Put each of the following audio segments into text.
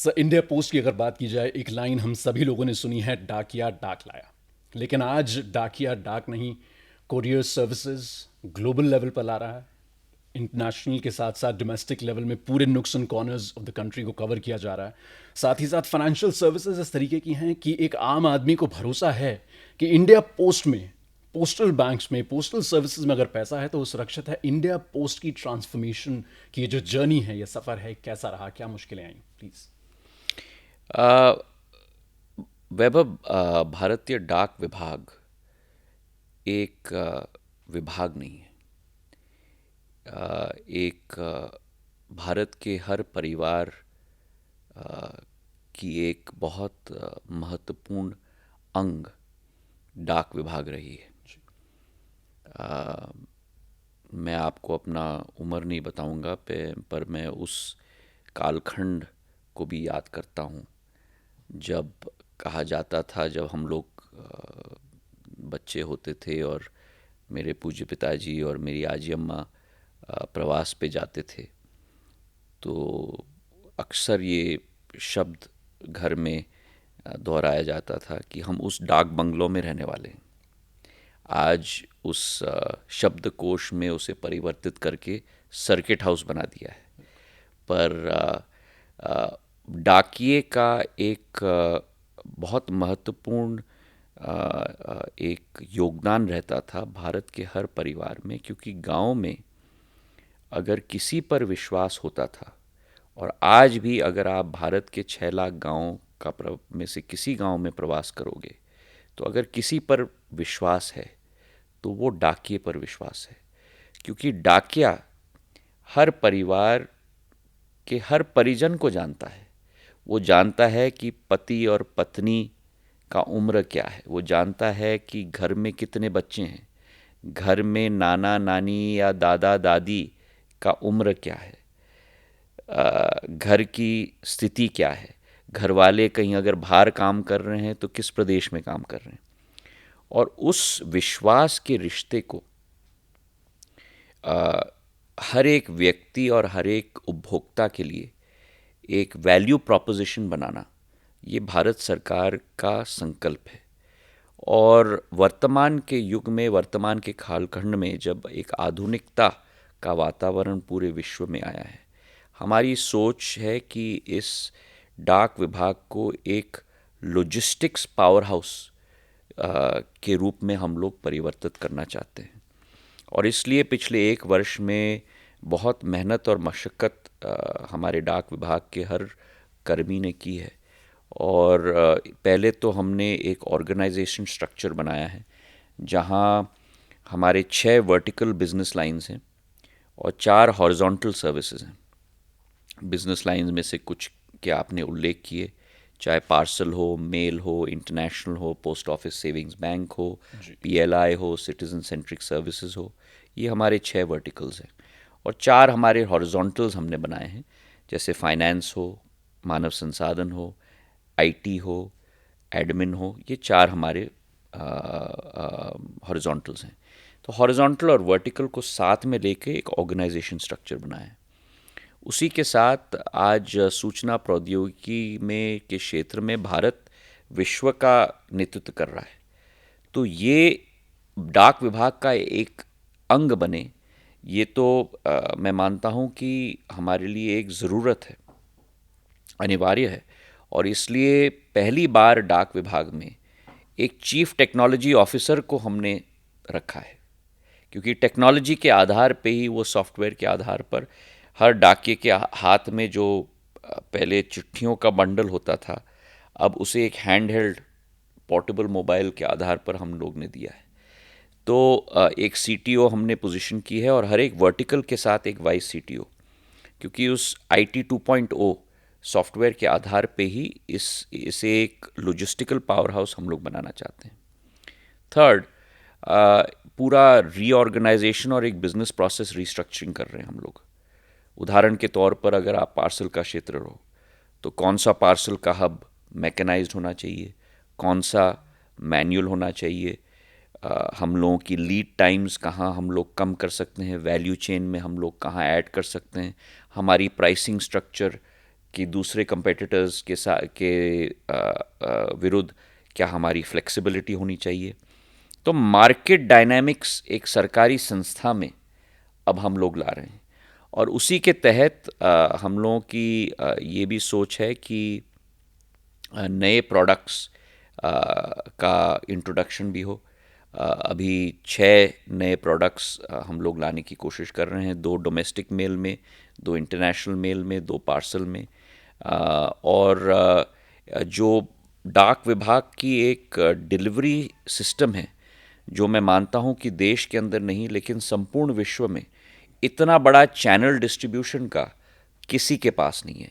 India post की अगर बात की जाए, एक लाइन हम सभी लोगों ने सुनी है, डाकिया डाक लाया। लेकिन आज डाकिया डाक नहीं, कोरियर सर्विसेज ग्लोबल लेवल पर ला रहा है। इंटरनेशनल के साथ साथ डोमेस्टिक लेवल में पूरे नुक्स and corners of the country को कवर किया जा रहा है। साथ ही साथ फाइनेंशियल सर्विसेज इस तरीके की हैं कि एक आम आदमी को भरोसा है कि इंडिया पोस्ट में, पोस्टल बैंक्स में, पोस्टल सर्विसेज में अगर पैसा है तो वो सुरक्षित है। इंडिया पोस्ट की ट्रांसफॉर्मेशन की ये जो जर्नी है, ये सफ़र है, कैसा रहा, क्या मुश्किलें आई, प्लीज़। अ, वैभव, भारतीय डाक विभाग एक विभाग नहीं है। एक भारत के हर परिवार की एक बहुत महत्वपूर्ण अंग डाक विभाग रही है। मैं आपको अपना उम्र नहीं बताऊंगा पर मैं उस कालखंड को भी याद करता हूँ जब कहा जाता था, जब हम लोग बच्चे होते थे और मेरे पूज्य पिताजी और मेरी आजी अम्मा प्रवास पे जाते थे, तो अक्सर ये शब्द घर में दोहराया जाता था कि हम उस डाक बंगलों में रहने वाले हैं। आज उस शब्दकोश में उसे परिवर्तित करके सर्किट हाउस बना दिया है। पर डाकिये का एक बहुत महत्वपूर्ण एक योगदान रहता था भारत के हर परिवार में, क्योंकि गांव में अगर किसी पर विश्वास होता था, और आज भी अगर आप भारत के 6 लाख गाँव में से किसी गांव में प्रवास करोगे, तो अगर किसी पर विश्वास है तो वो डाकिये पर विश्वास है। क्योंकि डाकिया हर परिवार के हर परिजन को जानता है। वो जानता है कि पति और पत्नी का उम्र क्या है, वो जानता है कि घर में कितने बच्चे हैं, घर में नाना नानी या दादा दादी का उम्र क्या है, घर की स्थिति क्या है, घर वाले कहीं अगर बाहर काम कर रहे हैं तो किस प्रदेश में काम कर रहे हैं। और उस विश्वास के रिश्ते को हर एक व्यक्ति और हर एक उपभोक्ता के लिए एक वैल्यू प्रोपोजिशन बनाना, ये भारत सरकार का संकल्प है। और वर्तमान के युग में, वर्तमान के कालखंड में, जब एक आधुनिकता का वातावरण पूरे विश्व में आया है, हमारी सोच है कि इस डाक विभाग को एक लॉजिस्टिक्स पावर हाउस के रूप में हम लोग परिवर्तित करना चाहते हैं। और इसलिए पिछले 1 वर्ष में बहुत मेहनत और मशक्क़त हमारे डाक विभाग के हर कर्मी ने की है। और पहले तो हमने एक ऑर्गेनाइजेशन स्ट्रक्चर बनाया है जहां हमारे 6 वर्टिकल बिजनेस लाइंस हैं और 4 हॉरिजॉन्टल सर्विसेज हैं। बिजनेस लाइंस में से कुछ के आपने उल्लेख किए, चाहे पार्सल हो, मेल हो, इंटरनेशनल हो, पोस्ट ऑफिस सेविंग्स बैंक हो, जी। पीएलआई हो, सिटीजन सेंट्रिक सर्विसेज हो। ये हमारे 6 वर्टिकल्स हैं। और 4 हमारे हॉरिजॉन्टल्स हमने बनाए हैं, जैसे फाइनेंस हो, मानव संसाधन हो, आईटी हो, एडमिन हो। ये 4 हमारे हॉरिजॉन्टल्स हैं। तो हॉरिजॉन्टल और वर्टिकल को साथ में लेके एक ऑर्गेनाइजेशन स्ट्रक्चर बनाया है। उसी के साथ आज सूचना प्रौद्योगिकी में के क्षेत्र में भारत विश्व का नेतृत्व कर रहा है। तो ये डाक विभाग का एक अंग बने, ये तो मैं मानता हूँ कि हमारे लिए एक ज़रूरत है, अनिवार्य है। और इसलिए पहली बार डाक विभाग में एक चीफ टेक्नोलॉजी ऑफिसर को हमने रखा है, क्योंकि टेक्नोलॉजी के आधार पे ही, वो सॉफ्टवेयर के आधार पर, हर डाकिये के हाथ में जो पहले चिट्ठियों का बंडल होता था, अब उसे एक हैंड हेल्ड पोर्टेबल मोबाइल के आधार पर हम लोग ने दिया है। तो एक सीटीओ हमने पोजीशन की है और हर एक वर्टिकल के साथ एक वाइस सीटीओ, क्योंकि उस आईटी 2.0 सॉफ्टवेयर के आधार पे ही इसे एक लॉजिस्टिकल पावर हाउस हम लोग बनाना चाहते हैं। थर्ड, पूरा रीऑर्गेनाइजेशन और एक बिजनेस प्रोसेस रीस्ट्रक्चरिंग कर रहे हैं हम लोग। उदाहरण के तौर पर अगर आप पार्सल का क्षेत्र हो, तो कौन सा पार्सल का हब मैकेनाइज्ड होना चाहिए, कौन सा मैनुअल होना चाहिए, हम लोगों की लीड टाइम्स कहाँ हम लोग कम कर सकते हैं, वैल्यू चेन में हम लोग कहाँ ऐड कर सकते हैं, हमारी प्राइसिंग स्ट्रक्चर कि दूसरे कंपेटिटर्स के साथ के विरुद्ध क्या हमारी फ्लेक्सिबिलिटी होनी चाहिए। तो मार्केट डायनामिक्स एक सरकारी संस्था में अब हम लोग ला रहे हैं, और उसी के तहत हम लोगों की ये भी सोच है कि नए प्रोडक्ट्स का इंट्रोडक्शन भी हो। अभी 6 नए प्रोडक्ट्स हम लोग लाने की कोशिश कर रहे हैं, 2 डोमेस्टिक मेल में, 2 इंटरनेशनल मेल में, 2 पार्सल में। और जो डाक विभाग की एक डिलीवरी सिस्टम है, जो मैं मानता हूं कि देश के अंदर नहीं लेकिन संपूर्ण विश्व में इतना बड़ा चैनल डिस्ट्रीब्यूशन का किसी के पास नहीं है।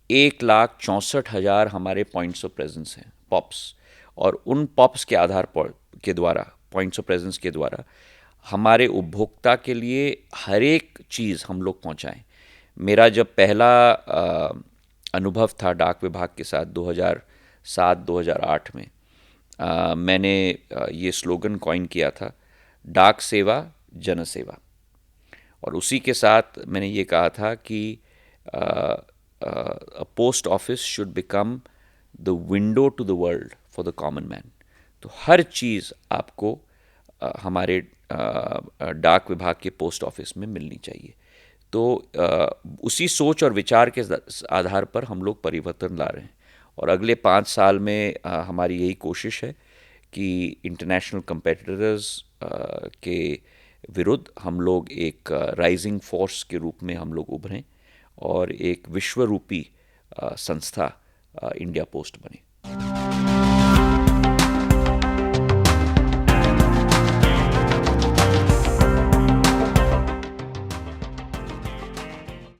1,64,000 हमारे पॉइंट्स ऑफ प्रेजेंस हैं, पॉप्स, और उन पॉप्स के आधार पर के द्वारा, पॉइंट्स ऑफ प्रेजेंस के द्वारा हमारे उपभोक्ता के लिए हर एक चीज़ हम लोग पहुंचाएं। मेरा जब पहला अनुभव था डाक विभाग के साथ 2007-2008 में, मैंने ये स्लोगन कॉइन किया था, डाक सेवा जन सेवा। और उसी के साथ मैंने ये कहा था कि a post office should become the window to the world for the common man। तो हर चीज़ आपको हमारे डाक विभाग के पोस्ट ऑफिस में मिलनी चाहिए। तो उसी सोच और विचार के आधार पर हम लोग परिवर्तन ला रहे हैं, और अगले 5 साल में हमारी यही कोशिश है कि इंटरनेशनल कंपेटिटर्स के विरुद्ध हम लोग एक राइजिंग फोर्स के रूप में हम लोग उभरें और एक विश्व रूपी संस्था इंडिया पोस्ट बने।